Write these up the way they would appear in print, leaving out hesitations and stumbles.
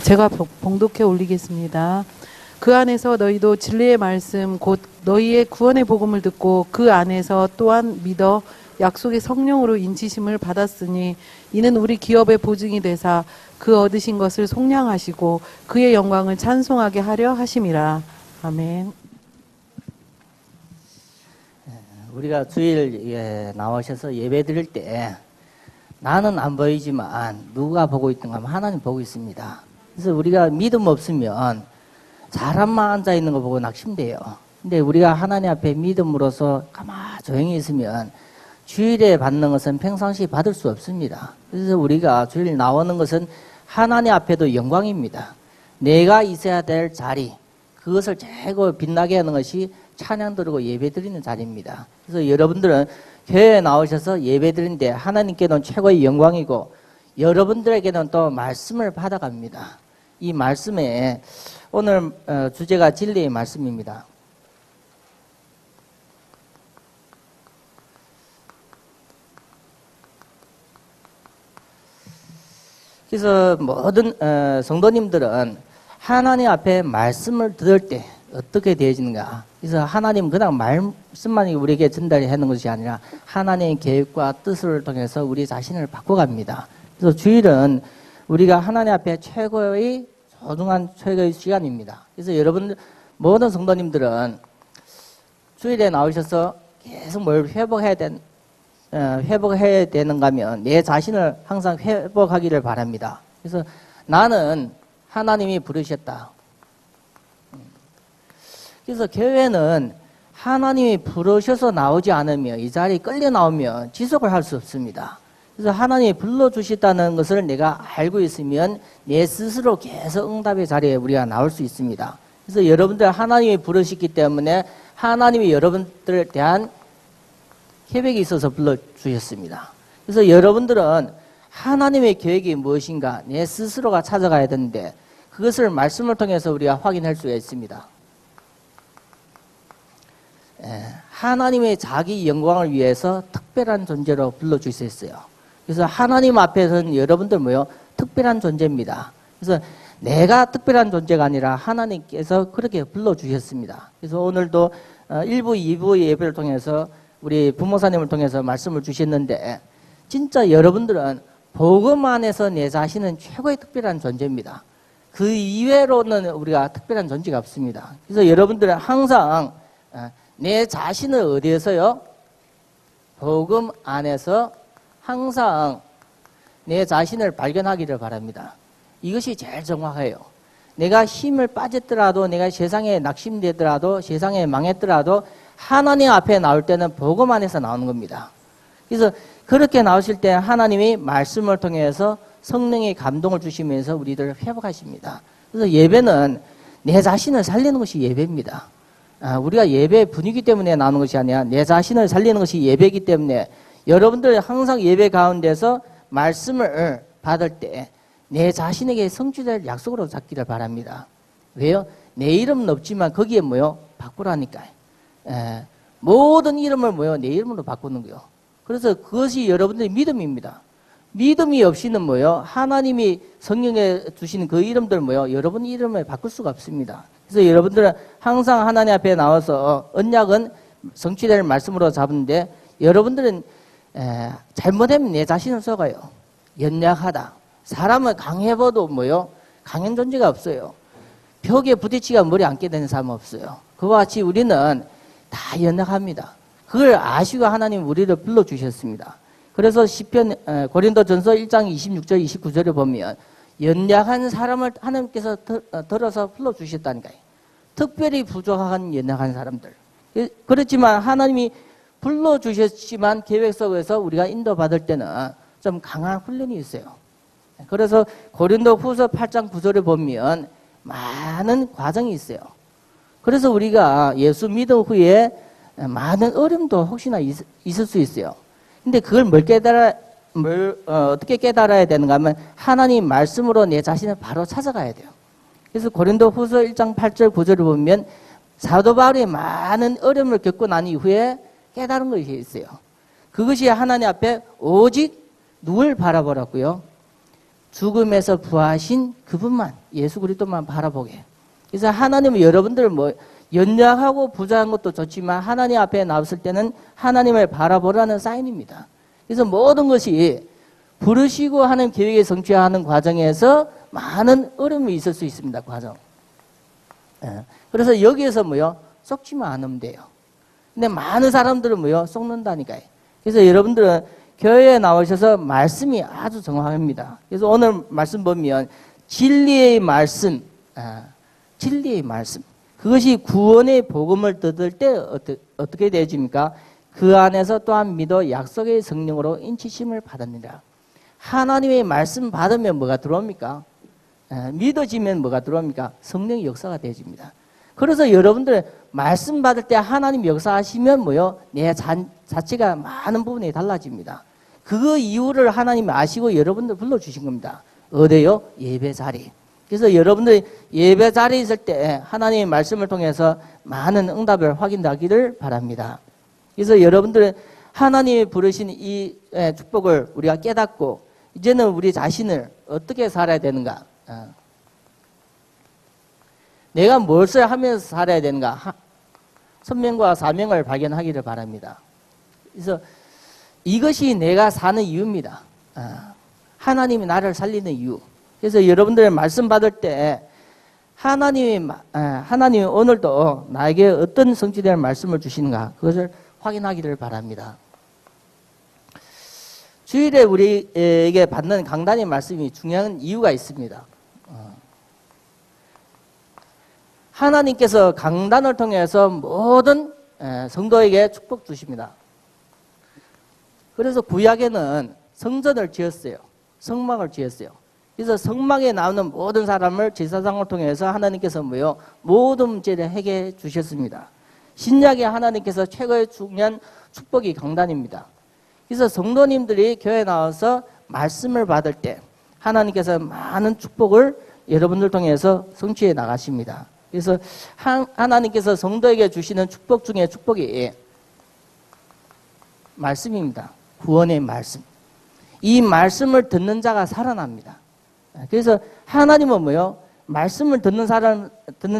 제가 봉독해 올리겠습니다. 그 안에서 너희도 진리의 말씀 곧 너희의 구원의 복음을 듣고 그 안에서 또한 믿어 약속의 성령으로 인치심을 받았으니 이는 우리 기업의 보증이 되사 그 얻으신 것을 속량하시고 그의 영광을 찬송하게 하려 하심이라. 아멘. 우리가 주일에 나오셔서 예배 드릴 때 나는 안 보이지만 누가 보고 있던가 하면 하나님 보고 있습니다. 그래서 우리가 믿음 없으면 사람만 앉아있는 거 보고 낙심돼요. 근데 우리가 하나님 앞에 믿음으로서 가만히 조용히 있으면 주일에 받는 것은 평상시 받을 수 없습니다. 그래서 우리가 주일 나오는 것은 하나님 앞에도 영광입니다. 내가 있어야 될 자리, 그것을 최고 빛나게 하는 것이 찬양 드리고 예배 드리는 자리입니다. 그래서 여러분들은 교회에 나오셔서 예배 드리는데 하나님께는 최고의 영광이고 여러분들에게는 또 말씀을 받아갑니다. 이 말씀에 오늘 주제가 진리의 말씀입니다. 그래서 모든 성도님들은 하나님 앞에 말씀을 들을 때 어떻게 되어지는가? 그래서 하나님 그냥 말씀만 우리에게 전달해 하는 것이 아니라 하나님의 계획과 뜻을 통해서 우리 자신을 바꿔갑니다. 그래서 주일은 우리가 하나님 앞에 최고의 소중한 최고의 시간입니다. 그래서 여러분 모든 성도님들은 주일에 나오셔서 계속 뭘 회복해야 되는가 하면 내 자신을 항상 회복하기를 바랍니다. 그래서 나는 하나님이 부르셨다. 그래서 교회는 하나님이 부르셔서 나오지 않으면 이 자리에 끌려 나오면 지속을 할 수 없습니다. 그래서 하나님이 불러주셨다는 것을 내가 알고 있으면 내 스스로 계속 응답의 자리에 우리가 나올 수 있습니다. 그래서 여러분들 하나님이 부르셨기 때문에 하나님이 여러분들에 대한 계획이 있어서 불러주셨습니다. 그래서 여러분들은 하나님의 계획이 무엇인가 내 스스로가 찾아가야 되는데 그것을 말씀을 통해서 우리가 확인할 수가 있습니다. 하나님의 자기 영광을 위해서 특별한 존재로 불러주셨어요. 그래서 하나님 앞에서는 여러분들 특별한 존재입니다. 그래서 내가 특별한 존재가 아니라 하나님께서 그렇게 불러주셨습니다. 그래서 오늘도 1부, 2부 예배를 통해서 우리 부모사님을 통해서 말씀을 주셨는데 진짜 여러분들은 복음 안에서 내 자신은 최고의 특별한 존재입니다. 그 이외로는 우리가 특별한 존재가 없습니다. 그래서 여러분들은 항상 내 자신을 어디에서요? 복음 안에서 항상 내 자신을 발견하기를 바랍니다. 이것이 제일 정확해요. 내가 힘을 빠졌더라도 내가 세상에 낙심되더라도 세상에 망했더라도 하나님 앞에 나올 때는 복음 안에서 나오는 겁니다. 그래서 그렇게 나오실 때 하나님이 말씀을 통해서 성령의 감동을 주시면서 우리들을 회복하십니다. 그래서 예배는 내 자신을 살리는 것이 예배입니다. 우리가 예배 분위기 때문에 나오는 것이 아니라 내 자신을 살리는 것이 예배이기 때문에 여러분들 항상 예배 가운데서 말씀을 받을 때 내 자신에게 성취될 약속으로 잡기를 바랍니다. 왜요? 내 이름은 없지만 거기에 바꾸라니까요. 모든 이름을 내 이름으로 바꾸는 거요. 그래서 그것이 여러분들의 믿음입니다. 믿음이 없이는 하나님이 성령에 주시는 그 이름들 여러분 이름을 바꿀 수가 없습니다. 그래서 여러분들은 항상 하나님 앞에 나와서 언약은 성취될 말씀으로 잡는데 여러분들은 잘못하면 내 자신을 속아요. 연약하다. 사람은 강해봐도 강한 존재가 없어요. 벽에 부딪히가 머리 안 깨되는 사람은 없어요. 그와 같이 우리는 다 연약합니다. 그걸 아시고 하나님 우리를 불러주셨습니다. 그래서 시편 고린도전서 1장 26절 29절에 보면 연약한 사람을 하나님께서 들어서 불러주셨다니까요. 특별히 부족한 연약한 사람들. 그렇지만 하나님이 불러주셨지만 계획 속에서 우리가 인도받을 때는 좀 강한 훈련이 있어요. 그래서 고린도 후서 8장 9절에 보면 많은 과정이 있어요. 그래서 우리가 예수 믿음 후에 많은 어려움도 혹시나 있을 수 있어요. 근데 그걸 어떻게 깨달아야 되는가 하면 하나님 말씀으로 내 자신을 바로 찾아가야 돼요. 그래서 고린도 후서 1장 8절 9절을 보면 사도 바울이 많은 어려움을 겪고 난 이후에 깨달은 것이 있어요. 그것이 하나님 앞에 오직 누굴 바라보라고요? 죽음에서 부하신 그분만, 예수 그리스도만 바라보게. 그래서 하나님은 여러분들 뭐 연약하고 부자한 것도 좋지만 하나님 앞에 나왔을 때는 하나님을 바라보라는 사인입니다. 그래서 모든 것이 부르시고 하는 계획에 성취하는 과정에서 많은 어려움이 있을 수 있습니다. 과정. 그래서 여기에서 뭐요? 속지만 않으면 돼요. 근데 많은 사람들은 뭐요? 속는다니까요. 그래서 여러분들은 교회에 나오셔서 말씀이 아주 정확합니다. 그래서 오늘 말씀 보면 진리의 말씀, 진리의 말씀. 그것이 구원의 복음을 듣을 때 어떻게 되어집니까? 그 안에서 또한 믿어 약속의 성령으로 인치심을 받았느니라. 하나님의 말씀 받으면 뭐가 들어옵니까? 믿어지면 뭐가 들어옵니까? 성령의 역사가 되어집니다. 그래서 여러분들 말씀 받을 때 하나님 역사하시면 뭐요? 내 자체가 많은 부분이 달라집니다. 그 이유를 하나님이 아시고 여러분들 불러주신 겁니다. 어디요? 예배 자리. 그래서 여러분들이 예배 자리에 있을 때 하나님의 말씀을 통해서 많은 응답을 확인하기를 바랍니다. 그래서 여러분들 하나님이 부르신 이 축복을 우리가 깨닫고 이제는 우리 자신을 어떻게 살아야 되는가? 내가 무엇을 하면서 살아야 되는가? 선명과 사명을 발견하기를 바랍니다. 그래서 이것이 내가 사는 이유입니다. 하나님이 나를 살리는 이유. 그래서 여러분들 말씀 받을 때 하나님이 오늘도 나에게 어떤 성취될 말씀을 주시는가 그것을 확인하기를 바랍니다. 주일에 우리에게 받는 강단의 말씀이 중요한 이유가 있습니다. 하나님께서 강단을 통해서 모든 성도에게 축복 주십니다. 그래서 구약에는 성전을 지었어요. 성막을 지었어요. 그래서 성막에 나오는 모든 사람을 제사장을 통해서 하나님께서 뭐요? 모든 문제를 해결해 주셨습니다. 신약에 하나님께서 최고의 중요한 축복이 강단입니다. 그래서 성도님들이 교회에 나와서 말씀을 받을 때 하나님께서 많은 축복을 여러분들 통해서 성취해 나가십니다. 그래서 하나님께서 성도에게 주시는 축복 중에 축복이 말씀입니다. 구원의 말씀. 이 말씀을 듣는 자가 살아납니다. 그래서 하나님은 뭐요? 말씀을 듣는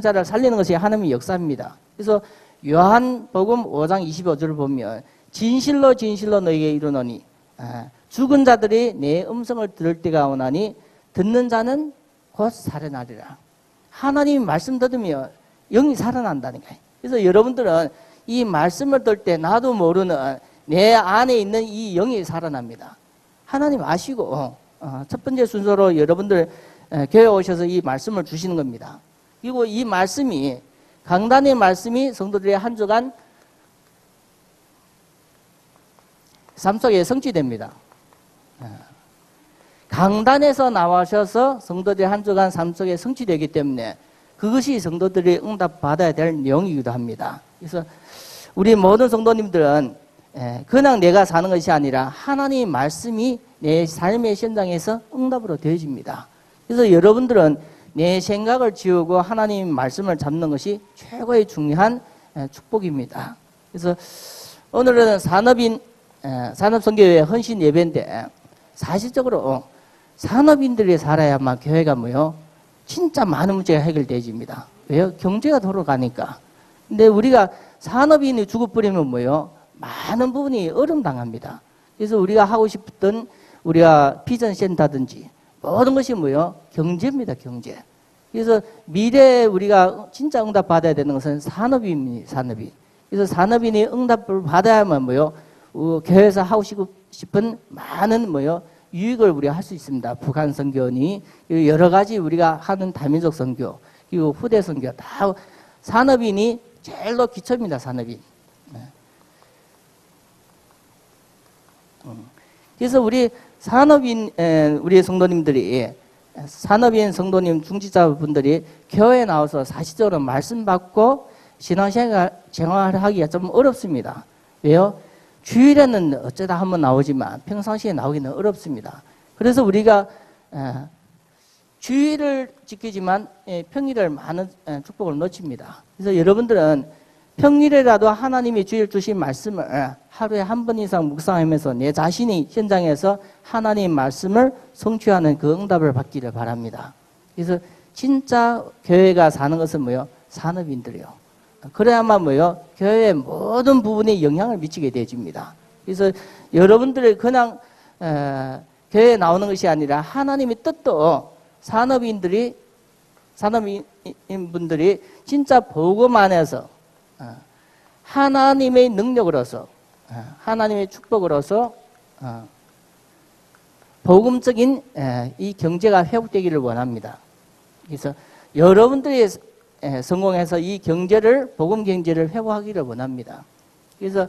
자를 살리는 것이 하나님의 역사입니다. 그래서 요한복음 5장 25절을 보면 진실로 진실로 너희에게 이르노니 죽은 자들이 내 음성을 들을 때가 오나니 듣는 자는 곧 살아나리라. 하나님이 말씀 들으면 영이 살아난다니까요. 그래서 여러분들은 이 말씀을 들을 때 나도 모르는 내 안에 있는 이 영이 살아납니다. 하나님 아시고 첫 번째 순서로 여러분들 교회 오셔서 이 말씀을 주시는 겁니다. 그리고 이 말씀이 강단의 말씀이 성도들의 한 주간 삶 속에 성취됩니다. 강단에서 나와셔서 성도들의 한 주간 삶 속에 성취되기 때문에 그것이 성도들이 응답받아야 될 내용이기도 합니다. 그래서 우리 모든 성도님들은 그냥 내가 사는 것이 아니라 하나님의 말씀이 내 삶의 현장에서 응답으로 되어집니다. 그래서 여러분들은 내 생각을 지우고 하나님의 말씀을 잡는 것이 최고의 중요한 축복입니다. 그래서 오늘은 산업선교회 헌신 예배인데 사실적으로 산업인들이 살아야만 교회가 뭐요? 진짜 많은 문제가 해결되집니다. 왜요? 경제가 돌아가니까. 근데 우리가 산업인이 죽어버리면 뭐요? 많은 부분이 어려움당합니다. 그래서 우리가 하고 싶던 우리가 비전센터든지 모든 것이 뭐요? 경제입니다. 경제. 그래서 미래에 우리가 진짜 응답 받아야 되는 것은 산업인입니다. 산업인. 그래서 산업인이 응답을 받아야만 뭐요? 교회에서 하고 싶은 많은 뭐요? 유익을 우리가 할 수 있습니다. 북한 선교니 여러 가지 우리가 하는 다민족 선교 그리고 후대 선교 다 산업인이 제일로 기초입니다. 산업인. 그래서 우리 산업인 우리 성도님들이 산업인 성도님 중지자분들이 교회에 나와서 사실적으로 말씀 받고 신앙생활을 하기가 좀 어렵습니다. 왜요? 주일에는 어쩌다 한번 나오지만 평상시에 나오기는 어렵습니다. 그래서 우리가 주일을 지키지만 평일을 많은 축복을 놓칩니다. 그래서 여러분들은 평일에라도 하나님이 주신 말씀을 하루에 한 번 이상 묵상하면서 내 자신이 현장에서 하나님 말씀을 성취하는 그 응답을 받기를 바랍니다. 그래서 진짜 교회가 사는 것은 뭐요? 산업인들이요. 그래야만 뭐요? 교회의 모든 부분에 영향을 미치게 되집니다. 그래서 여러분들이 그냥 교회에 나오는 것이 아니라 하나님의 뜻도 산업인분들이 진짜 복음 안에서 하나님의 능력으로서 하나님의 축복으로서 복음적인 이 경제가 회복되기를 원합니다. 그래서 여러분들이 성공해서 이 경제를 복음 경제를 회복하기를 원합니다. 그래서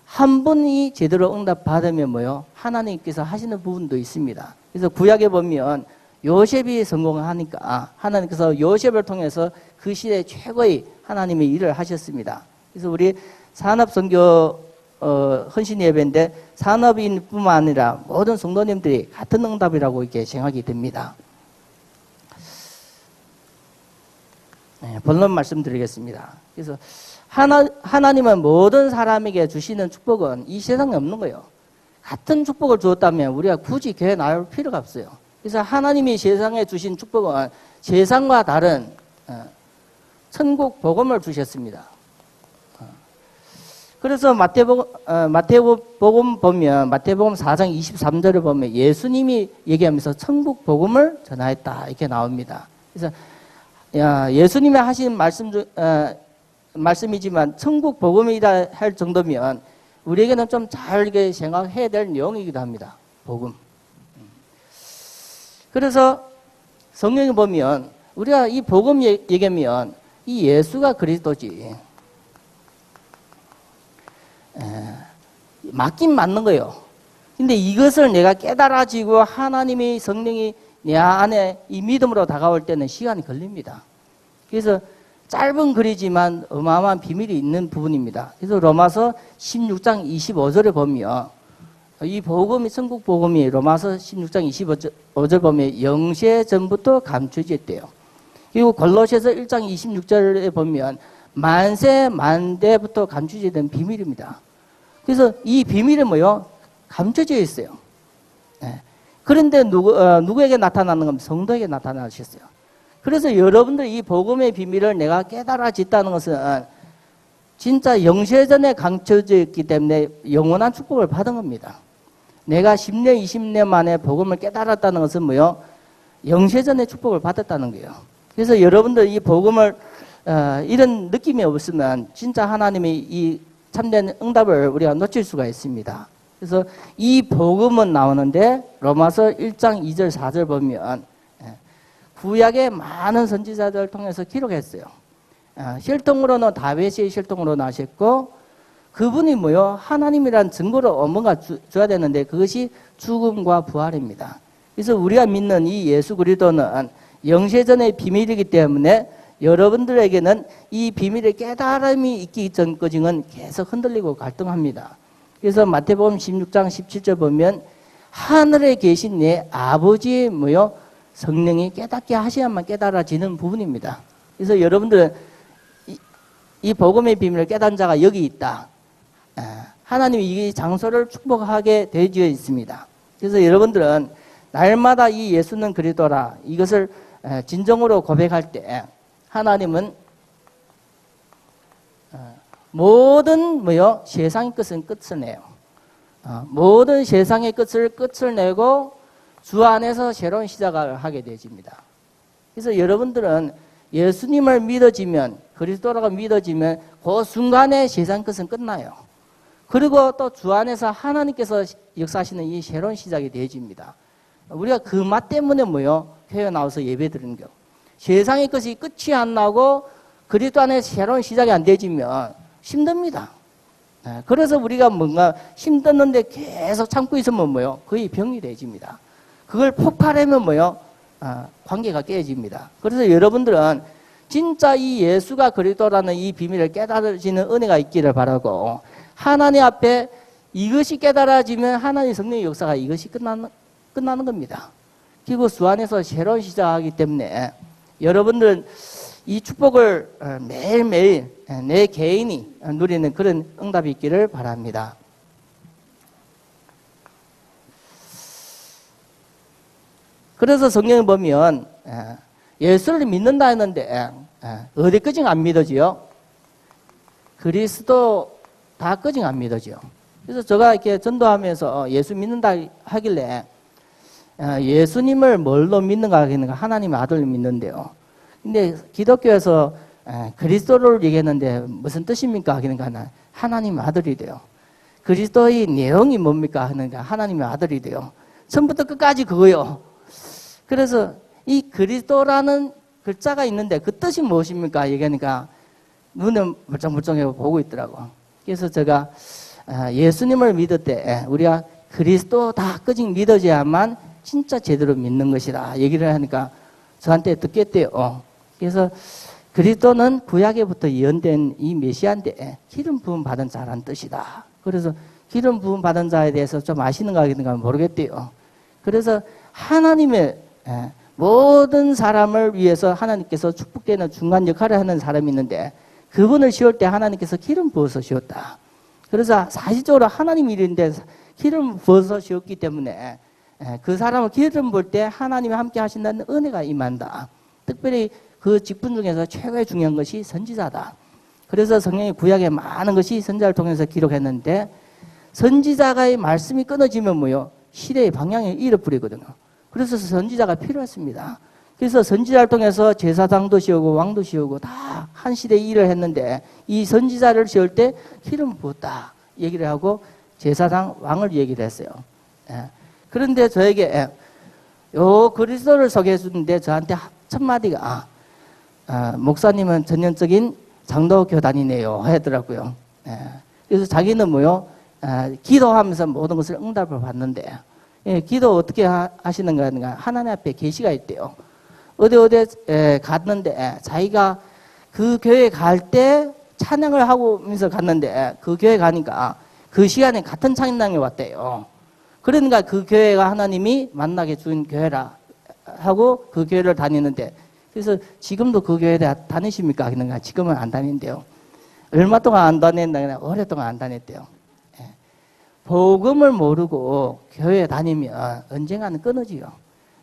한 번이 제대로 응답받으면 뭐요? 하나님께서 하시는 부분도 있습니다. 그래서 구약에 보면 요셉이 성공하니까 하나님께서 요셉을 통해서 그 시대 최고의 하나님의 일을 하셨습니다. 그래서 우리 산업선교 헌신 예배인데 산업인뿐만 아니라 모든 성도님들이 같은 응답이라고 이렇게 생각이 됩니다. 본론 말씀드리겠습니다. 그래서 하나님은 모든 사람에게 주시는 축복은 이 세상에 없는 거예요. 같은 축복을 주었다면 우리가 굳이 교회 나올 필요가 없어요. 그래서 하나님이 세상에 주신 축복은 세상과 다른 천국 복음을 주셨습니다. 그래서 마태복음 보면 마태복음 4장 23절을 보면 예수님이 얘기하면서 천국 복음을 전하였다 이렇게 나옵니다. 그래서 예수님이 하신 말씀이지만 천국 복음이다 할 정도면 우리에게는 좀 잘 생각해야 될 내용이기도 합니다. 복음. 그래서 성경에 보면 우리가 이 복음 얘기하면 이 예수가 그리스도지. 맞긴 맞는 거예요. 근데 이것을 내가 깨달아지고 하나님의 성령이 내 안에 이 믿음으로 다가올 때는 시간이 걸립니다. 그래서 짧은 글이지만 어마어마한 비밀이 있는 부분입니다. 그래서 로마서 16장 25절에 보면 이 복음이 천국 복음이 로마서 16장 25절 보면 영세 전부터 감춰졌대요. 그리고 골로새서 1장 26절에 보면 만세 만대부터 감춰진 비밀입니다. 그래서 이 비밀은 뭐요? 감춰져 있어요. 그런데 누구에게 나타나는 겁니까? 성도에게 나타나셨어요. 그래서 여러분들 이 복음의 비밀을 내가 깨달아졌다는 것은 진짜 영세전에 감춰져 있기 때문에 영원한 축복을 받은 겁니다. 내가 10년, 20년 만에 복음을 깨달았다는 것은 뭐요? 영세전에 축복을 받았다는 거예요. 그래서 여러분들 이 복음을 이런 느낌이 없으면 진짜 하나님의 이 참된 응답을 우리가 놓칠 수가 있습니다. 그래서 이 복음은 나오는데 로마서 1장 2절 4절 보면 구약의 많은 선지자들을 통해서 기록했어요. 혈통으로는 다윗의 혈통으로 나셨고 그분이 뭐요? 하나님이란 증거로 뭔가 줘야 되는데 그것이 죽음과 부활입니다. 그래서 우리가 믿는 이 예수 그리스도는 영세전의 비밀이기 때문에 여러분들에게는 이 비밀의 깨달음이 있기 전까지는 계속 흔들리고 갈등합니다. 그래서 마태복음 16장 17절 보면 하늘에 계신 내 아버지의 뭐요? 성령이 깨닫게 하셔야만 깨달아지는 부분입니다. 그래서 여러분들은 이 복음의 비밀을 깨닫는 자가 여기 있다. 하나님이 이 장소를 축복하게 되어 있습니다. 그래서 여러분들은 날마다 이 예수는 그리스도라 이것을 진정으로 고백할 때 하나님은 모든 뭐요? 세상의 끝은 끝을 내요. 모든 세상의 끝을 내고 주 안에서 새로운 시작을 하게 되집니다. 그래서 여러분들은 예수님을 믿어지면 그리스도라고 믿어지면 그 순간에 세상 끝은 끝나요. 그리고 또 주 안에서 하나님께서 역사하시는 이 새로운 시작이 되어집니다. 우리가 그 맛 때문에 뭐요? 교회 나와서 예배 드리는 거. 세상의 것이 끝이 안 나고 그리스도 안에 새로운 시작이 안 되어지면 힘듭니다. 그래서 우리가 뭔가 힘들는데 계속 참고 있으면 뭐요? 거의 병이 되어집니다. 그걸 폭발하면 뭐요? 관계가 깨집니다. 그래서 여러분들은 진짜 이 예수가 그리스도라는 이 비밀을 깨달아지는 은혜가 있기를 바라고 하나님 앞에 이것이 깨달아지면 하나님 성령의 역사가 이것이 끝나는 겁니다. 그리고 주 안에서 새로운 시작하기 때문에 여러분들은 이 축복을 매일매일 내 개인이 누리는 그런 응답이 있기를 바랍니다. 그래서 성경에 보면 예수를 믿는다 했는데 어디까지 안 믿어지요? 그리스도 다까지 안 믿어지요. 그래서 제가 이렇게 전도하면서 예수 믿는다 하길래 예수님을 뭘로 믿는가 하겠는가? 하나님의 아들을 믿는데요. 근데 기독교에서 그리스도를 얘기했는데 무슨 뜻입니까? 하겠는가? 하나님의 아들이 돼요. 그리스도의 내용이 뭡니까? 하는가? 하나님의 아들이 돼요. 처음부터 끝까지 그거요. 그래서 이 그리스도라는 글자가 있는데 그 뜻이 무엇입니까? 얘기하니까 눈을 멀쩡멀쩡해 보고 있더라고. 그래서 제가 예수님을 믿을 때 우리가 그리스도다 끄직 믿어져야만 진짜 제대로 믿는 것이다 얘기를 하니까 저한테 듣겠대요. 그래서 그리스도는 구약에부터 예언된 이 메시아인데 기름 부음 받은 자라는 뜻이다. 그래서 기름 부음 받은 자에 대해서 좀 아시는가 하겠는가 모르겠대요. 그래서 하나님의 모든 사람을 위해서 하나님께서 축복되는 중간 역할을 하는 사람이 있는데 그분을 씌울 때 하나님께서 기름 부어서 씌웠다. 그래서 사실적으로 하나님 일인데 기름 부어서 씌웠기 때문에 그 사람을 기름 부을 때 하나님이 함께 하신다는 은혜가 임한다. 특별히 그 직분 중에서 최고의 중요한 것이 선지자다. 그래서 성경의 구약에 많은 것이 선지자를 통해서 기록했는데 선지자가의 말씀이 끊어지면 뭐요? 시대의 방향을 잃어버리거든요. 그래서 선지자가 필요했습니다. 그래서 선지자를 통해서 제사장도 씌우고 왕도 씌우고 다 한 시대에 일을 했는데 이 선지자를 씌울 때 기름 부었다 얘기를 하고 제사장 왕을 얘기를 했어요. 그런데 저에게 요 그리스도를 소개해 주는데 저한테 첫 마디가 목사님은 전형적인 장로 교단이네요 하더라고요. 그래서 자기는 뭐요? 기도하면서 모든 것을 응답을 받는데 기도 어떻게 하시는가 하는가 하나님 앞에 계시가 있대요. 어디 갔는데 자기가 그 교회 갈 때 찬양을 하면서 갔는데 그 교회 가니까 그 시간에 같은 찬양에 왔대요. 그러니까 그 교회가 하나님이 만나게 준 교회라 하고 그 교회를 다니는데 그래서 지금도 그 교회에 다니십니까? 하는가 지금은 안 다닌대요. 얼마 동안 안 다녔나? 오랫동안 안 다녔대요. 복음을 모르고 교회에 다니면 언젠가는 끊어지요.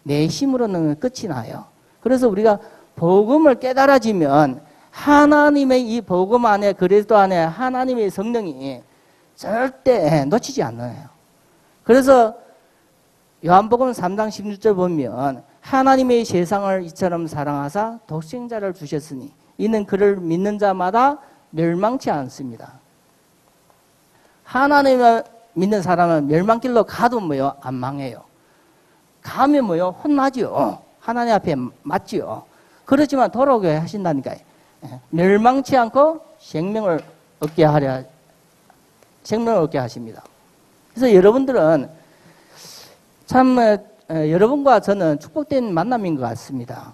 내 힘으로는 끝이 나요. 그래서 우리가 복음을 깨달아지면 하나님의 이 복음 안에 그리스도 안에 하나님의 성령이 절대 놓치지 않아요. 그래서 요한복음 3장 16절 보면 하나님의 세상을 이처럼 사랑하사 독생자를 주셨으니 이는 그를 믿는 자마다 멸망치 않습니다. 하나님을 믿는 사람은 멸망길로 가도 뭐요? 안 망해요. 가면 뭐요? 혼나지요. 하나님 앞에 맞지요. 그렇지만 돌아오게 하신다니까요. 멸망치 않고 생명을 얻게 하십니다. 그래서 여러분들은 참 여러분과 저는 축복된 만남인 것 같습니다.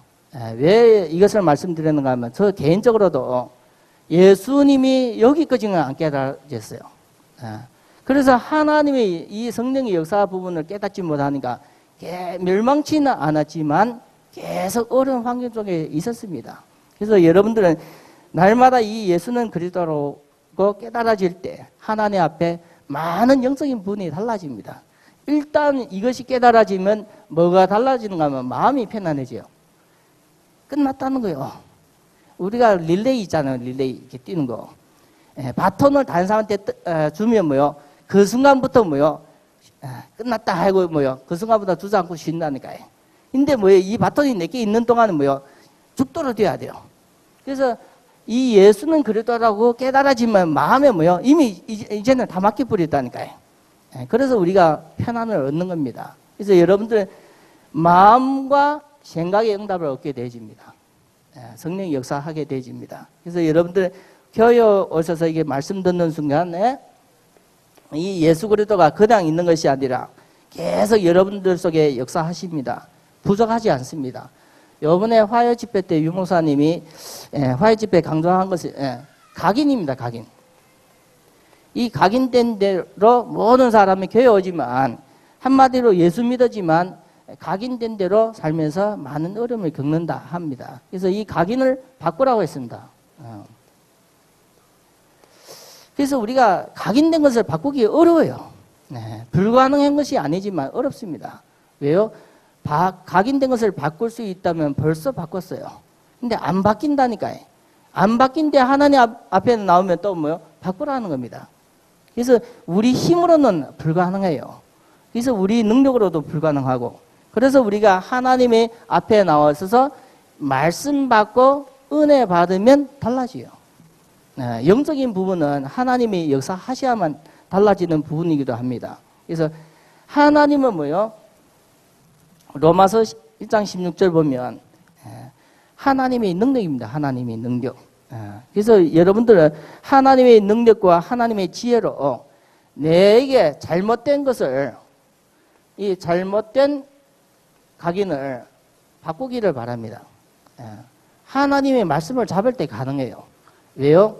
왜 이것을 말씀드리는가 하면 저 개인적으로도 예수님이 여기까지는 안 깨달아졌어요. 그래서 하나님의 이 성령의 역사 부분을 깨닫지 못하니까 멸망치는 않았지만 계속 어려운 환경 속에 있었습니다. 그래서 여러분들은 날마다 이 예수는 그리스도로 깨달아질 때 하나님 앞에 많은 영적인 부분이 달라집니다. 일단 이것이 깨달아지면 뭐가 달라지는가 하면 마음이 편안해져요. 끝났다는 거예요. 우리가 릴레이 있잖아요. 릴레이 이렇게 뛰는 거. 바톤을 다른 사람한테 주면 뭐요? 그 순간부터 뭐요? 끝났다 하고 뭐요? 그 순간부터 두지 않고 쉰다니까요. 근데 뭐요? 이 바톤이 내게 있는 동안은 뭐요? 죽도록 돼야 돼요. 그래서 이 예수는 그리스도라고 깨달아지면 마음에 뭐요? 이미 이제는 다 맡겨버렸다니까요. 그래서 우리가 편안을 얻는 겁니다. 그래서 여러분들 마음과 생각의 응답을 얻게 되집니다. 성령이 역사하게 되집니다. 그래서 여러분들 교회 오셔서 이게 말씀 듣는 순간에 이 예수 그리스도가 그냥 있는 것이 아니라 계속 여러분들 속에 역사하십니다. 부족하지 않습니다. 이번에 화요 집회 때 유목사님이 화요 집회 강조한 것이 각인입니다. 각인. 이 각인된 대로 모든 사람이 교회 오지만 한마디로 예수 믿었지만 각인된 대로 살면서 많은 어려움을 겪는다 합니다. 그래서 이 각인을 바꾸라고 했습니다. 그래서 우리가 각인된 것을 바꾸기 어려워요. 네, 불가능한 것이 아니지만 어렵습니다. 왜요? 각인된 것을 바꿀 수 있다면 벌써 바꿨어요. 근데 안 바뀐다니까요. 안 바뀐데 하나님 앞에 나오면 또 뭐요? 바꾸라는 겁니다. 그래서 우리 힘으로는 불가능해요. 그래서 우리 능력으로도 불가능하고, 그래서 우리가 하나님의 앞에 나와서 말씀 받고 은혜 받으면 달라져요. 영적인 부분은 하나님이 역사하셔야만 달라지는 부분이기도 합니다. 그래서 하나님은 뭐요? 로마서 1장 16절 보면 하나님의 능력입니다. 하나님의 능력. 그래서 여러분들은 하나님의 능력과 하나님의 지혜로 내게 잘못된 것을, 이 잘못된 각인을 바꾸기를 바랍니다. 하나님의 말씀을 잡을 때 가능해요. 왜요?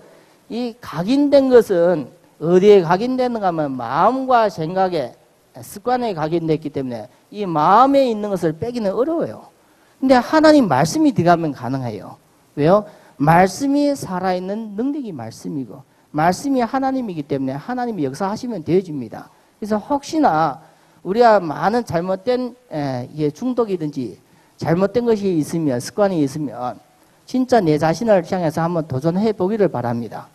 이 각인된 것은 어디에 각인되는가 하면 마음과 생각에, 습관에 각인됐기 때문에 이 마음에 있는 것을 빼기는 어려워요. 근데 하나님 말씀이 들어가면 가능해요. 왜요? 말씀이 살아있는 능력이 말씀이고, 말씀이 하나님이기 때문에 하나님이 역사하시면 되어집니다. 그래서 혹시나 우리가 많은 잘못된 중독이든지 잘못된 것이 있으면, 습관이 있으면 진짜 내 자신을 향해서 한번 도전해 보기를 바랍니다.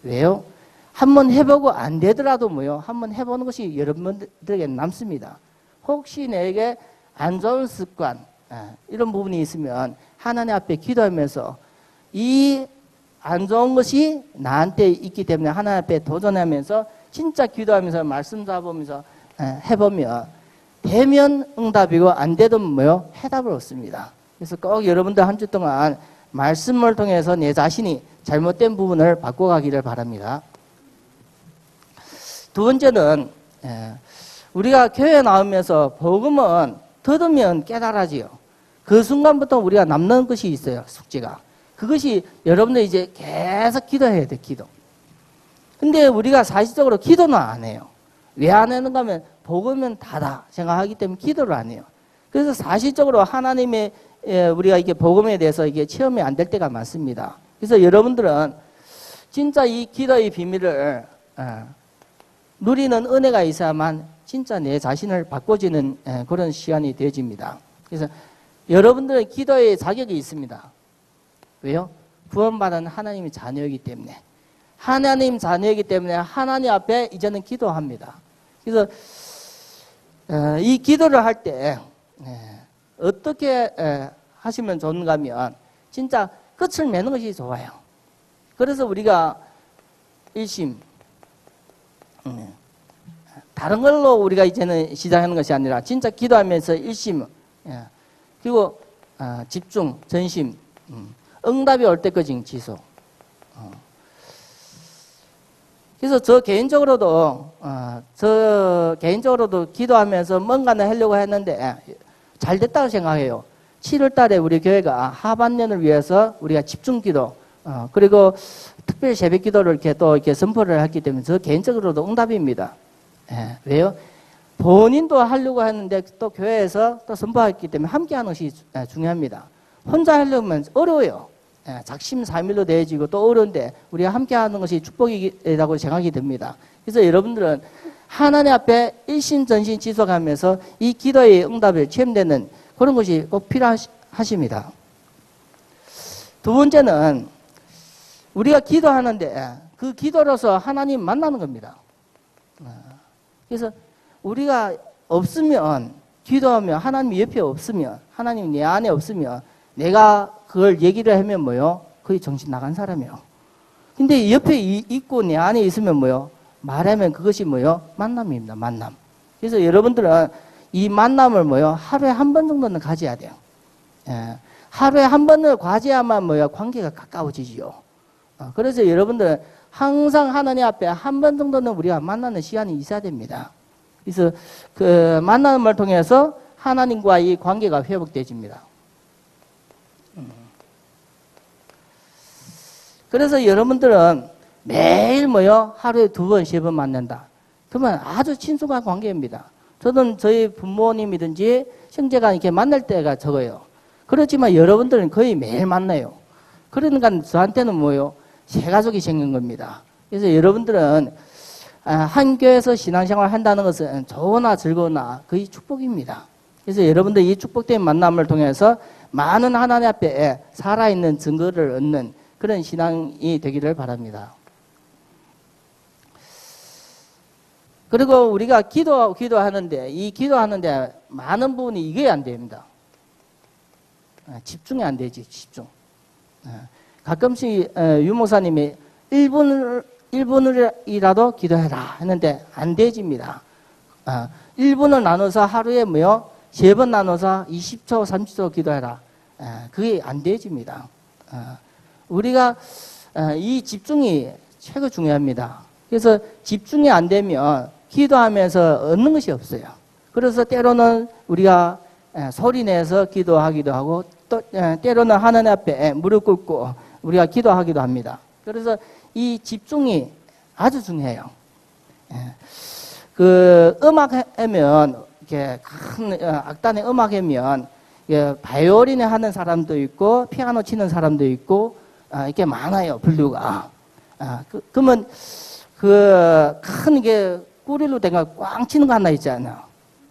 왜요? 한번 해보고 안 되더라도 뭐요? 한번 해보는 것이 여러분들에게 남습니다. 혹시 내게 안 좋은 습관, 이런 부분이 있으면 하나님 앞에 기도하면서 이 안 좋은 것이 나한테 있기 때문에 하나님 앞에 도전하면서 진짜 기도하면서 말씀 잡으면서 해보면 되면 응답이고 안 되면 뭐요? 해답을 얻습니다. 그래서 꼭 여러분들 한 주 동안 말씀을 통해서 내 자신이 잘못된 부분을 바꿔가기를 바랍니다. 두 번째는 우리가 교회에 나오면서 복음은 들으면 깨달아지요. 그 순간부터 우리가 남는 것이 있어요. 숙제가. 그것이 여러분들 이제 계속 기도해야 돼. 기도. 근데 우리가 사실적으로 기도는 안 해요. 왜 안 하는가 하면 복음은 다다 생각하기 때문에 기도를 안 해요. 그래서 사실적으로 하나님의 우리가 이게 복음에 대해서 이게 체험이 안 될 때가 많습니다. 그래서 여러분들은 진짜 이 기도의 비밀을 누리는 은혜가 있어야만 진짜 내 자신을 바꿔주는 그런 시간이 되어집니다. 그래서 여러분들은 기도의 자격이 있습니다. 왜요? 구원받은 하나님의 자녀이기 때문에. 하나님 자녀이기 때문에 하나님 앞에 이제는 기도합니다. 그래서 이 기도를 할 때 어떻게 하시면 좋은가 하면 진짜 끝을 내는 것이 좋아요. 그래서 우리가 일심, 다른 걸로 우리가 이제는 시작하는 것이 아니라 진짜 기도하면서 일심, 그리고 집중, 전심, 응답이 올 때까지 지속. 그래서 저 개인적으로도 기도하면서 뭔가는 하려고 했는데 잘 됐다고 생각해요. 7월 달에 우리 교회가 하반년을 위해서 우리가 집중 기도, 그리고 특별 새벽 기도를 이렇게 또 이렇게 선포를 했기 때문에 저 개인적으로도 응답입니다. 왜요? 본인도 하려고 했는데 또 교회에서 또 선포했기 때문에 함께 하는 것이 중요합니다. 혼자 하려면 어려워요. 작심삼일로 되어지고 또 어려운데 우리가 함께 하는 것이 축복이라고 생각이 듭니다. 그래서 여러분들은 하나님 앞에 일심전심 지속하면서 이 기도의 응답을 체험되는 그런 것이 꼭 필요하십니다. 두 번째는 우리가 기도하는데 그 기도로서 하나님 만나는 겁니다. 그래서 우리가 없으면, 기도하면 하나님이 옆에 없으면, 하나님 내 안에 없으면 내가 그걸 얘기를 하면 뭐요? 거의 정신 나간 사람이요. 근데 옆에 있고 내 안에 있으면 뭐요? 말하면 그것이 뭐요? 만남입니다. 만남. 그래서 여러분들은 이 만남을 뭐요? 하루에 한 번 정도는 가져야 돼요. 하루에 한 번을 가져야만 뭐요? 관계가 가까워지지요. 그래서 여러분들은 항상 하나님 앞에 한 번 정도는 우리가 만나는 시간이 있어야 됩니다. 그래서 그 만남을 통해서 하나님과 이 관계가 회복되집니다. 그래서 여러분들은 매일 뭐요? 하루에 2번, 3번 만난다. 그러면 아주 친숙한 관계입니다. 저는 저희 부모님이든지 형제가 이렇게 만날 때가 적어요. 그렇지만 여러분들은 거의 매일 만나요. 그러니까 저한테는 뭐요? 새 가족이 생긴 겁니다. 그래서 여러분들은 한 교회에서 신앙생활 한다는 것은 좋으나 즐거우나 거의 축복입니다. 그래서 여러분들 이 축복된 만남을 통해서 많은 하나님 앞에 살아있는 증거를 얻는 그런 신앙이 되기를 바랍니다. 그리고 우리가 기도하는데 이 기도하는데 많은 부분이 이게 안 됩니다. 집중이 안 되지, 집중. 가끔씩 유목사님이 1분이라도 기도해라 했는데 안 되집니다. 1분을 나눠서 하루에 뭐요? 3번 나눠서 20초, 30초 기도해라. 그게 안 되집니다. 우리가 이 집중이 최고 중요합니다. 그래서 집중이 안 되면 기도하면서 얻는 것이 없어요. 그래서 때로는 우리가 소리 내서 기도하기도 하고 또 때로는 하나님 앞에 무릎 꿇고 우리가 기도하기도 합니다. 그래서 이 집중이 아주 중요해요. 그 음악 하면 이렇게 큰 악단의 음악 하면 바이올린에 하는 사람도 있고 피아노 치는 사람도 있고 이렇게 많아요, 분류가. 그러면 그 큰 게 꾸릴로 된 거 꽝 치는 거 하나 있잖아요.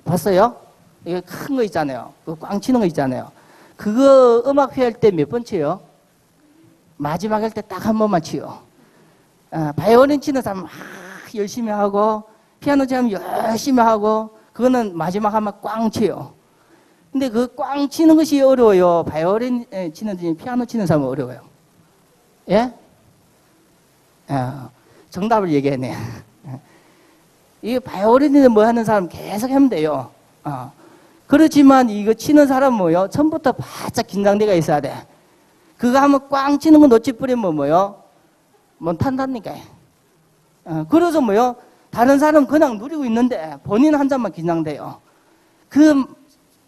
봤어요? 이게 큰 거 있잖아요. 그 꽝 치는 거 있잖아요. 그거 음악 회할 때 몇 번 치요? 마지막 할 때 딱 한 번만 치요. 바이올린 치는 사람 막 열심히 하고 피아노 치면 열심히 하고 그거는 마지막 하면 꽝 치요. 근데 그 꽝 치는 것이 어려워요. 바이올린 치는 피아노 치는 사람은 어려워요. 예? 정답을 얘기했네. 이 바이올린을 뭐 하는 사람 계속 하면 돼요. 그렇지만 이거 치는 사람은 뭐요? 처음부터 바짝 긴장대가 있어야 돼. 그거 하면 꽝 치는 거 놓치 뿌리면 뭐요? 못 탄다니까. 그래서 뭐요? 다른 사람은 그냥 누리고 있는데 본인 한 잔만 긴장돼요. 그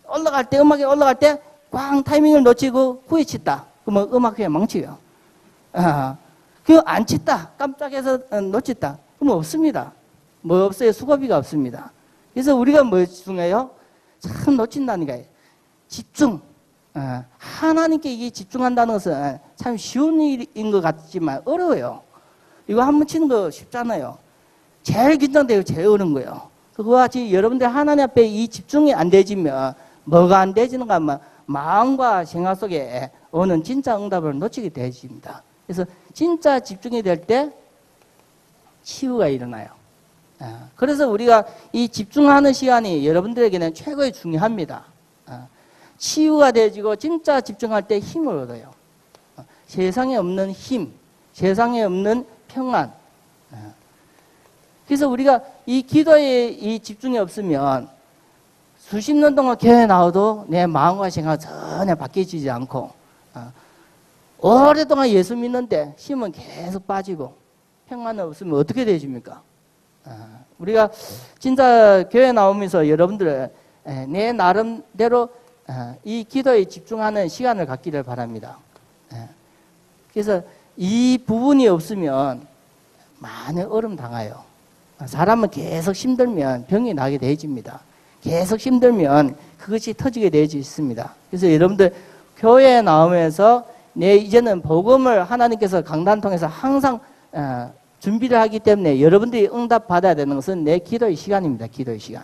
올라갈 때, 음악에 올라갈 때 꽝 타이밍을 놓치고 후에 치다. 그러면 음악회에 망치요. 그 안 치다. 깜짝해서 놓쳤다. 그러면 없습니다. 뭐 없어요? 수고비가 없습니다. 그래서 우리가 뭐 중요해요? 참 놓친다니까요. 집중. 하나님께 이게 집중한다는 것은 참 쉬운 일인 것 같지만 어려워요. 이거 한 번 치는 거 쉽잖아요. 제일 긴장돼요. 제일 어려운 거예요. 그와 같이 여러분들 하나님 앞에 이 집중이 안 되지면 뭐가 안 되지는가 하면 마음과 생각 속에 오는 진짜 응답을 놓치게 되집니다. 그래서 진짜 집중이 될 때 치유가 일어나요. 그래서 우리가 이 집중하는 시간이 여러분들에게는 최고의 중요합니다. 치유가 되어지고 진짜 집중할 때 힘을 얻어요. 세상에 없는 힘, 세상에 없는 평안. 그래서 우리가 이 기도에 이 집중이 없으면 수십 년 동안 교회 나와도 내 마음과 생각 전혀 바뀌어지지 않고 오랫동안 예수 믿는데 힘은 계속 빠지고 평안이 없으면 어떻게 되십니까? 우리가 진짜 교회 나오면서 여러분들 내 나름대로 이 기도에 집중하는 시간을 갖기를 바랍니다. 그래서 이 부분이 없으면 많이 얼음 당해요. 사람은 계속 힘들면 병이 나게 되어집니다. 계속 힘들면 그것이 터지게 되어집니다. 그래서 여러분들 교회에 나오면서 이제는 복음을 하나님께서 강단 통해서 항상 준비를 하기 때문에 여러분들이 응답 받아야 되는 것은 내 기도의 시간입니다. 기도의 시간.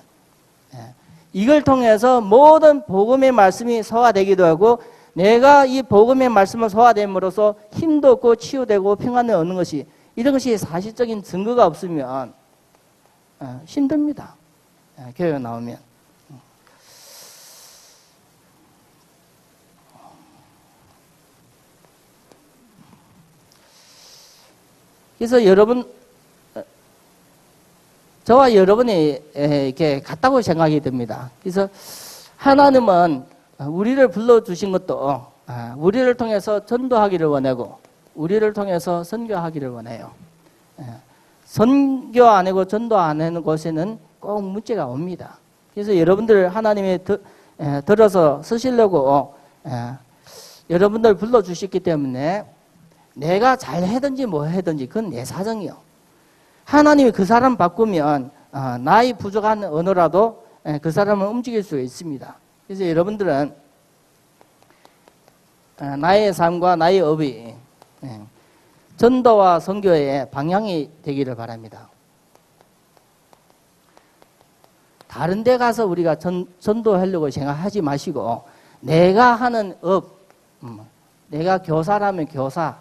이걸 통해서 모든 복음의 말씀이 소화되기도 하고 내가 이 복음의 말씀을 소화됨으로써 힘도 없고 치유되고 평안을 얻는 것이 이런 것이 사실적인 증거가 없으면 힘듭니다. 교회에 나오면. 그래서 여러분, 저와 여러분이 이렇게 같다고 생각이 듭니다. 그래서 하나님은 우리를 불러주신 것도 우리를 통해서 전도하기를 원하고 우리를 통해서 선교하기를 원해요. 선교 안 하고 전도 안 하는 곳에는 꼭 문제가 옵니다. 그래서 여러분들 하나님이 들어서 쓰시려고 여러분들 불러주셨기 때문에 내가 잘 하든지 뭐 하든지 그건 내 사정이요. 하나님이 그 사람 바꾸면 나이 부족한 언어라도 그 사람을 움직일 수가 있습니다. 그래서 여러분들은 나의 삶과 나의 업이 전도와 선교의 방향이 되기를 바랍니다. 다른 데 가서 우리가 전도하려고 생각하지 마시고 내가 하는 업, 내가 교사라면 교사,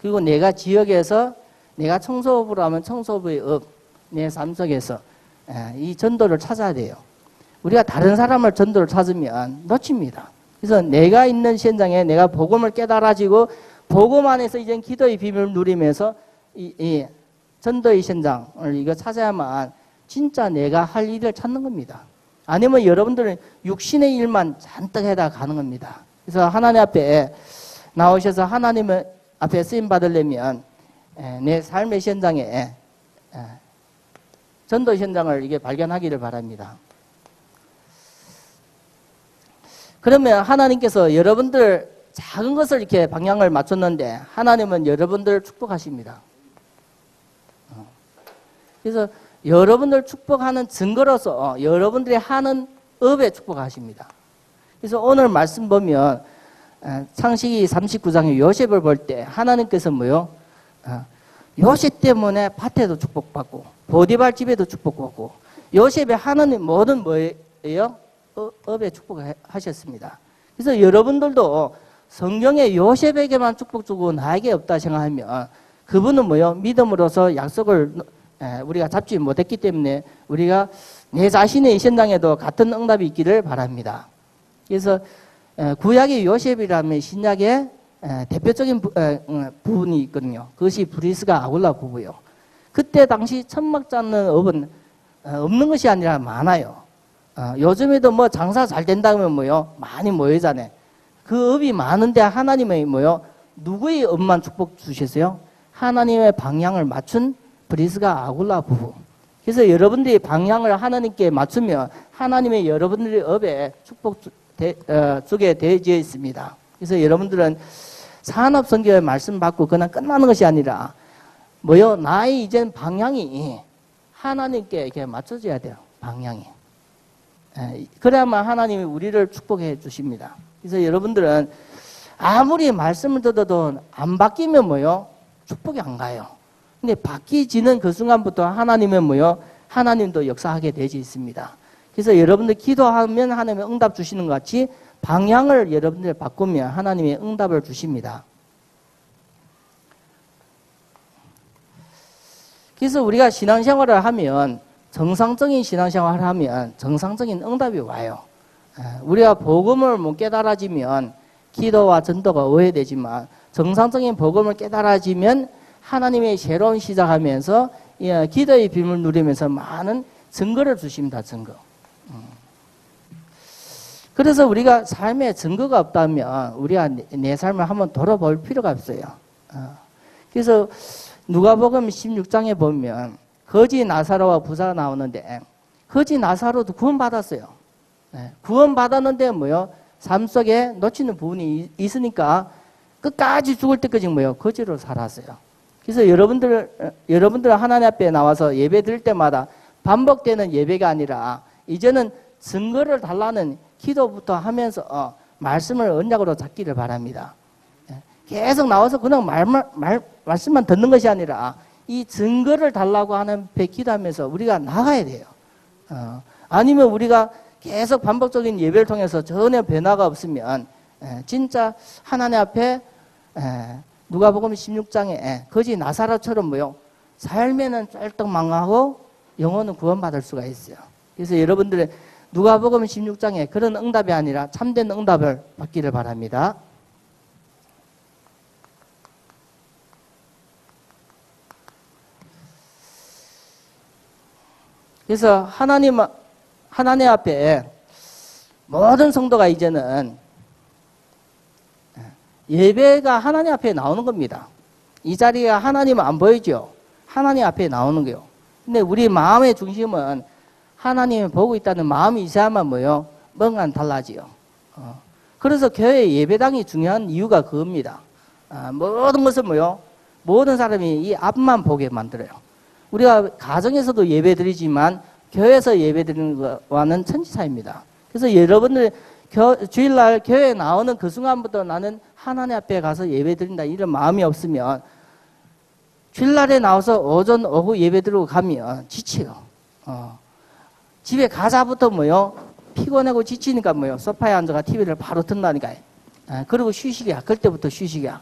그리고 내가 지역에서 내가 청소부로 하면 청소부의 업, 내 삶 속에서 이 전도를 찾아야 돼요. 우리가 다른 사람을 전도를 찾으면 놓칩니다. 그래서 내가 있는 현장에 내가 복음을 깨달아지고 복음 안에서 이제 기도의 비밀을 누리면서 이 전도의 현장을 이거 찾아야만 진짜 내가 할 일을 찾는 겁니다. 아니면 여러분들은 육신의 일만 잔뜩 해다 가는 겁니다. 그래서 하나님 앞에 나오셔서 하나님 앞에 쓰임 받으려면 내 삶의 현장에 전도 현장을 이게 발견하기를 바랍니다. 그러면 하나님께서 여러분들 작은 것을 이렇게 방향을 맞췄는데 하나님은 여러분들을 축복하십니다. 그래서 여러분들 축복하는 증거로서 여러분들이 하는 업에 축복하십니다. 그래서 오늘 말씀 보면 창세기 39장의 요셉을 볼 때 하나님께서 뭐요? 요셉 때문에 밭에도 축복받고 보디발 집에도 축복받고 요셉의 하나님 모든 뭐예요? 업에 축복하셨습니다. 그래서 여러분들도 성경에 요셉에게만 축복 주고 나에게 없다 생각하면 그분은 뭐요? 믿음으로서 약속을 우리가 잡지 못했기 때문에 우리가 내 자신의 현장에도 같은 응답이 있기를 바랍니다. 그래서 구약의 요셉이라면 신약의 대표적인 부분이 있거든요. 그것이 브리스가 아굴라 부부요. 그때 당시 천막 잡는 업은 없는 것이 아니라 많아요. 요즘에도 뭐 장사 잘 된다면 뭐요? 많이 모이잖아요. 그 업이 많은데 하나님의 뭐요? 누구의 업만 축복 주셨어요? 하나님의 방향을 맞춘 브리스가 아굴라 부부. 그래서 여러분들이 방향을 하나님께 맞추면 하나님의 여러분들의 업에 축복 주게 되어져 있습니다. 그래서 여러분들은 산업선교의 말씀 받고 그냥 끝나는 것이 아니라 뭐요? 나의 이젠 방향이 하나님께 이렇게 맞춰져야 돼요. 방향이. 그래야만 하나님이 우리를 축복해 주십니다. 그래서 여러분들은 아무리 말씀을 듣어도 안 바뀌면 뭐요? 축복이 안 가요. 근데 바뀌지는 그 순간부터 하나님은 뭐요? 하나님도 역사하게 되어 있습니다. 그래서 여러분들 기도하면 하나님이 응답 주시는 것 같이 방향을 여러분들 바꾸면 하나님이 응답을 주십니다. 그래서 우리가 신앙생활을 하면 정상적인 신앙생활을 하면 정상적인 응답이 와요. 우리가 복음을 못 깨달아지면 기도와 전도가 오해되지만 정상적인 복음을 깨달아지면 하나님의 새로운 시작하면서 기도의 빔을 누리면서 많은 증거를 주십니다. 증거. 그래서 우리가 삶에 증거가 없다면 우리가 내 삶을 한번 돌아볼 필요가 없어요. 그래서 누가복음 16장에 보면 거지 나사로와 부자가 나오는데 거지 나사로도 구원받았어요. 구원받았는데 뭐요? 삶 속에 놓치는 부분이 있으니까 끝까지 죽을 때까지 뭐요? 거지로 살았어요. 그래서 여러분들 하나님 앞에 나와서 예배 드릴 때마다 반복되는 예배가 아니라 이제는 증거를 달라는 기도부터 하면서 말씀을 언약으로 잡기를 바랍니다. 계속 나와서 그냥 말씀만 듣는 것이 아니라 이 증거를 달라고 하는 배 기도하면서 우리가 나가야 돼요. 아니면 우리가 계속 반복적인 예배를 통해서 전혀 변화가 없으면 진짜 하나님 앞에 누가복음 16장에 거지 나사로처럼 뭐요? 삶에는 쫄딱 망하고 영혼은 구원받을 수가 있어요. 그래서 여러분들의 누가복음 16장에 그런 응답이 아니라 참된 응답을 받기를 바랍니다. 그래서 하나님 앞에 모든 성도가 이제는 예배가 하나님 앞에 나오는 겁니다. 이 자리가 하나님은 안 보이죠. 하나님 앞에 나오는 거요. 근데 우리 마음의 중심은 하나님을 보고 있다는 마음이 있어야만 뭐요? 뭔가 달라지요. 그래서 교회 예배당이 중요한 이유가 그겁니다. 모든 것을 뭐요? 모든 사람이 이 앞만 보게 만들어요. 우리가 가정에서도 예배 드리지만 교회에서 예배드리는 것과는 천지 차이입니다. 그래서 여러분들 주일날 교회에 나오는 그 순간부터 나는 하나님 앞에 가서 예배드린다 이런 마음이 없으면 주일날에 나와서 오전 오후 예배드리고 가면 지쳐요. 집에 가자부터 뭐요? 피곤하고 지치니까 뭐요? 소파에 앉아가 TV를 바로 튼다니까. 그리고 휴식이야. 그때부터 휴식이야.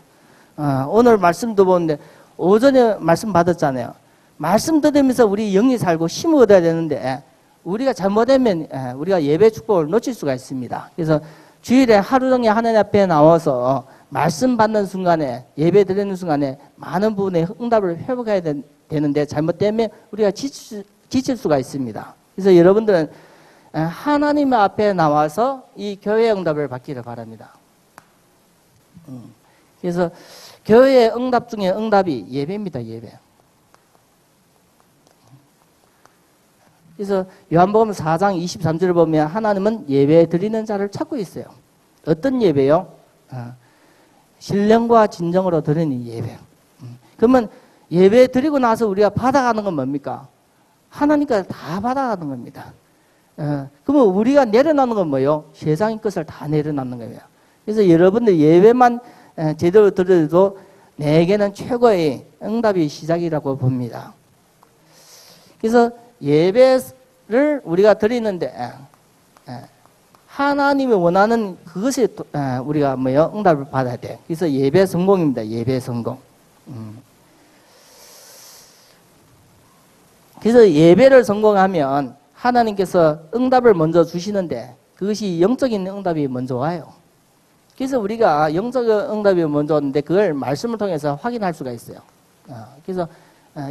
오늘 말씀도 보는데 오전에 말씀 받았잖아요. 말씀 들으면서 우리 영이 살고 힘을 얻어야 되는데 우리가 잘못하면 우리가 예배 축복을 놓칠 수가 있습니다. 그래서 주일에 하루 종일 하나님 앞에 나와서 말씀 받는 순간에 예배 드리는 순간에 많은 부분의 응답을 회복해야 되는데 잘못되면 우리가 지칠 수가 있습니다. 그래서 여러분들은 하나님 앞에 나와서 이 교회의 응답을 받기를 바랍니다. 그래서 교회의 응답 중에 응답이 예배입니다. 예배. 그래서 요한복음 4장 23절을 보면 하나님은 예배 드리는 자를 찾고 있어요. 어떤 예배요? 신령과 진정으로 드리는 예배. 그러면 예배 드리고 나서 우리가 받아가는 건 뭡니까? 하나님께 다 받아가는 겁니다. 그러면 우리가 내려놓는 건 뭐예요? 세상의 것을 다 내려놓는 거예요. 그래서 여러분들 예배만 제대로 드려도 내게는 최고의 응답이 시작이라고 봅니다. 그래서 예배를 우리가 드리는데 하나님이 원하는 그것에 우리가 뭐요? 응답을 받아야 돼. 그래서 예배 성공입니다. 예배 성공. 그래서 예배를 성공하면 하나님께서 응답을 먼저 주시는데 그것이 영적인 응답이 먼저 와요. 그래서 우리가 영적 응답이 먼저 오는데 그걸 말씀을 통해서 확인할 수가 있어요. 그래서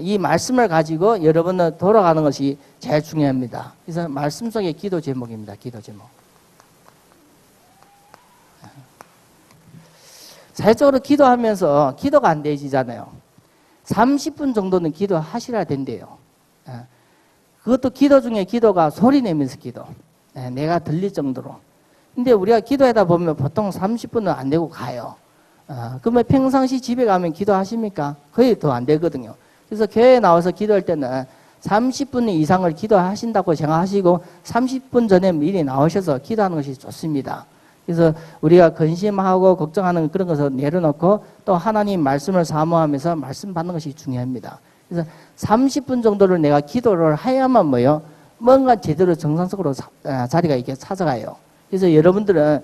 이 말씀을 가지고 여러분은 돌아가는 것이 제일 중요합니다. 그래서 말씀 속의 기도 제목입니다. 기도 제목. 사회적으로 기도하면서 기도가 안 되지잖아요. 30분 정도는 기도하시라 된대요. 그것도 기도 중에 기도가 소리 내면서 기도. 내가 들릴 정도로. 근데 우리가 기도하다 보면 보통 30분은 안 되고 가요. 그러면 평상시 집에 가면 기도하십니까? 거의 더 안 되거든요. 그래서 교회에 나와서 기도할 때는 30분 이상을 기도하신다고 생각하시고 30분 전에 미리 나오셔서 기도하는 것이 좋습니다. 그래서 우리가 근심하고 걱정하는 그런 것을 내려놓고 또 하나님 말씀을 사모하면서 말씀 받는 것이 중요합니다. 그래서 30분 정도를 내가 기도를 해야만 뭐요? 뭔가 제대로 정상적으로 자리가 이렇게 찾아가요. 그래서 여러분들은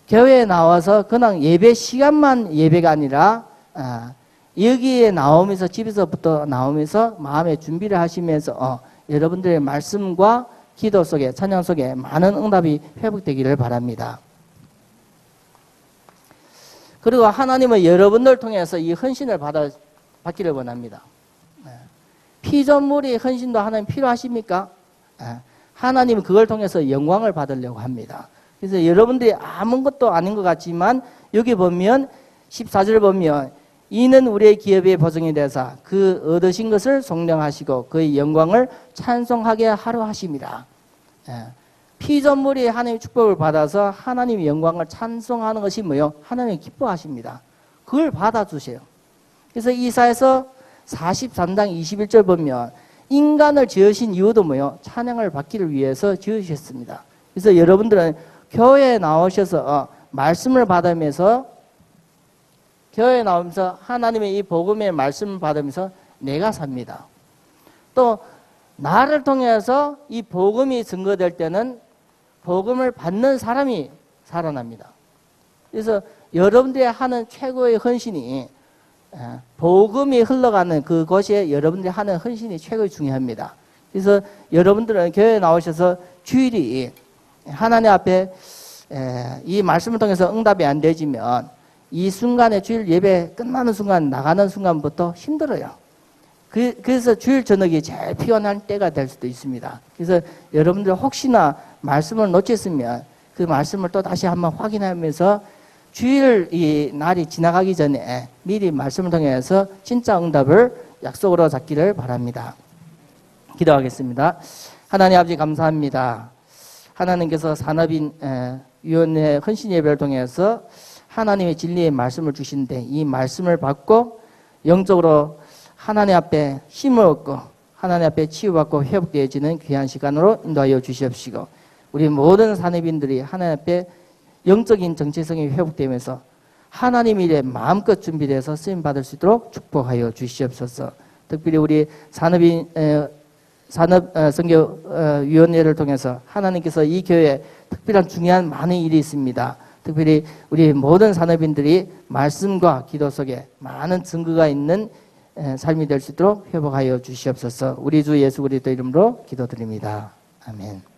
교회에 나와서 그냥 예배 시간만 예배가 아니라 여기에 나오면서 집에서부터 나오면서 마음의 준비를 하시면서 여러분들의 말씀과 기도 속에 찬양 속에 많은 응답이 회복되기를 바랍니다. 그리고 하나님은 여러분들 통해서 이 헌신을 받기를 원합니다. 피조물이 헌신도 하나님 필요하십니까? 하나님은 그걸 통해서 영광을 받으려고 합니다. 그래서 여러분들이 아무것도 아닌 것 같지만 여기 보면 14절 보면 이는 우리의 기업의 보증이 되사 그 얻으신 것을 속량하시고 그의 영광을 찬송하게 하려 하심이라. 피조물이 하나님의 축복을 받아서 하나님의 영광을 찬송하는 것이 뭐요? 하나님이 기뻐하십니다. 그걸 받아주세요. 그래서 이사야서 43장 21절 보면 인간을 지으신 이유도 뭐요? 찬양을 받기를 위해서 지으셨습니다. 그래서 여러분들은 교회에 나오셔서 말씀을 받으면서 교회에 나오면서 하나님의 이 복음의 말씀을 받으면서 내가 삽니다. 또 나를 통해서 이 복음이 증거될 때는 복음을 받는 사람이 살아납니다. 그래서 여러분들이 하는 최고의 헌신이 복음이 흘러가는 그곳에 여러분들이 하는 헌신이 최고의 중요합니다. 그래서 여러분들은 교회에 나오셔서 주일이 하나님 앞에 이 말씀을 통해서 응답이 안 되지면 이 순간에 주일 예배 끝나는 순간 나가는 순간부터 힘들어요. 그래서 주일 저녁이 제일 피곤한 때가 될 수도 있습니다. 그래서 여러분들 혹시나 말씀을 놓쳤으면 그 말씀을 또 다시 한번 확인하면서 주일 이 날이 지나가기 전에 미리 말씀을 통해서 진짜 응답을 약속으로 잡기를 바랍니다. 기도하겠습니다. 하나님 아버지 감사합니다. 하나님께서 산업인위원회 헌신 예배를 통해서 하나님의 진리의 말씀을 주시는데 이 말씀을 받고 영적으로 하나님 앞에 힘을 얻고 하나님 앞에 치유받고 회복되어지는 귀한 시간으로 인도하여 주시옵시고, 우리 모든 산업인들이 하나님 앞에 영적인 정체성이 회복되면서 하나님 일에 마음껏 준비돼서 쓰임받을 수 있도록 축복하여 주시옵소서. 특별히 우리 산업선교위원회를 통해서 하나님께서 이 교회에 특별한 중요한 많은 일이 있습니다. 특별히 우리 모든 산업인들이 말씀과 기도 속에 많은 증거가 있는 삶이 될 수 있도록 회복하여 주시옵소서. 우리 주 예수 그리스도 이름으로 기도드립니다. 아멘.